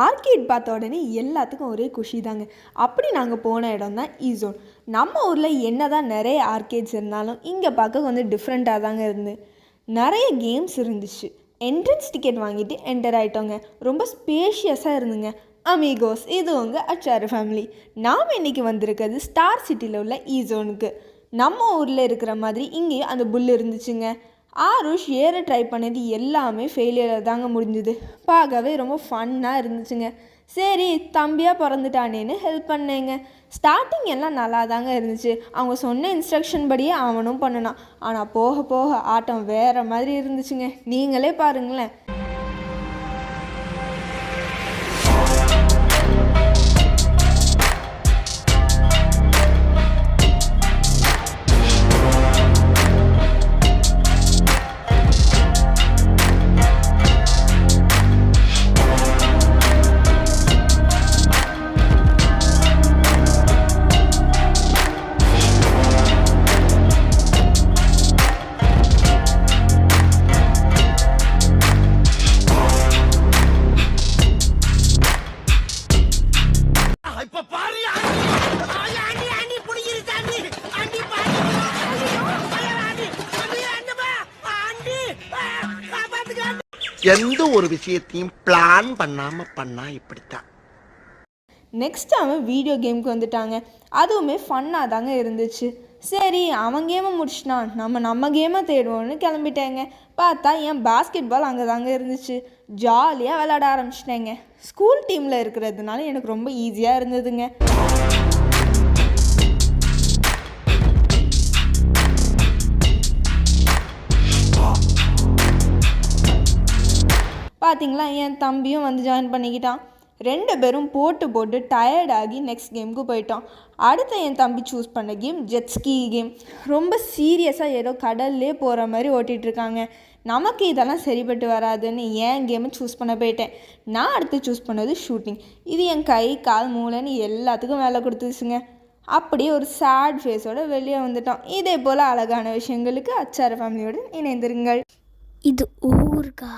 Arcade பார்த்த உடனே எல்லாத்துக்கும் ஒரே குஷி தாங்க. அப்படி நாங்கள் போன இடம் தான் ஈஸோன். நம்ம ஊரில் என்ன தான் நிறைய ஆர்கேட்ஸ் இருந்தாலும் இங்கே பார்க்க கொஞ்சம் டிஃப்ரெண்ட்டாக தாங்க இருந்து. நிறைய கேம்ஸ் இருந்துச்சு. என்ட்ரன்ஸ் டிக்கெட் வாங்கிட்டு என்டர் ஆகிட்டோங்க. ரொம்ப ஸ்பேஷியஸாக இருந்துங்க. அமிகோஸ், இது உங்கள் அச்சாரு ஃபேமிலி. நாம் இன்றைக்கி வந்திருக்கிறது ஸ்டார் சிட்டியில் உள்ள ஈஸோனுக்கு. நம்ம ஊரில் இருக்கிற மாதிரி இங்கேயும் அந்த புல் இருந்துச்சுங்க. ஆருஷ் ஏற ட்ரை பண்ணது எல்லாமே ஃபெயிலியராக தாங்க முடிஞ்சுது. பார்க்கவே ரொம்ப ஃபன்னாக இருந்துச்சுங்க. சரி, தம்பியாக பிறந்துட்டானேன்னு ஹெல்ப் பண்ணேங்க. ஸ்டார்டிங் எல்லாம் நல்லா தாங்க இருந்துச்சு. அவங்க சொன்ன இன்ஸ்ட்ரக்ஷன் படியே அவனும் பண்ணினான். ஆனால் போக போக ஆட்டம் வேறு மாதிரி இருந்துச்சுங்க. நீங்களே பாருங்களேன். எந்த ஒரு விஷயத்தையும் பிளான் பண்ணாம பண்ணா இப்படித்தான். நெக்ஸ்ட் அவன் வீடியோ கேமுக்கு வந்துட்டாங்க. அதுவுமே ஃபன்னாக தாங்க இருந்துச்சு. சரி, அவன் கேமை முடிச்சிட்டான், நம்ம கேமை தேடுவோன்னு கிளம்பிட்டேங்க. பார்த்தா என் பாஸ்கெட் பால் அங்கே தாங்க இருந்துச்சு. ஜாலியாக விளையாட ஆரம்பிச்சிட்டேங்க. ஸ்கூல் டீமில் இருக்கிறதுனால எனக்கு ரொம்ப ஈஸியாக இருந்ததுங்க. பார்த்திங்களா, என் தம்பியும் வந்து ஜாயின் பண்ணிக்கிட்டான். 2 பேரும் போட்டு டயர்டாகி நெக்ஸ்ட் கேமுக்கு போயிட்டோம். அடுத்த என் தம்பி சூஸ் பண்ண கேம் ஜெட்ஸ்கி கேம். ரொம்ப சீரியஸாக ஏதோ கடல்லே போகிற மாதிரி ஓட்டிகிட்ருக்காங்க. நமக்கு இதெல்லாம் சரிப்பட்டு வராதுன்னு என் கேமை சூஸ் பண்ண போயிட்டேன். நான் அடுத்து சூஸ் பண்ணது ஷூட்டிங். இது என் கை கால் மூளைன்னு எல்லாத்துக்கும் வேலை கொடுத்துச்சுங்க. அப்படியே ஒரு சேட் ஃபேஸோடு வெளியே வந்துட்டோம். இதே போல் அழகான விஷயங்களுக்கு அச்சார ஃபேமிலியோடு இணைந்திருங்கள். இது ஊர்கா.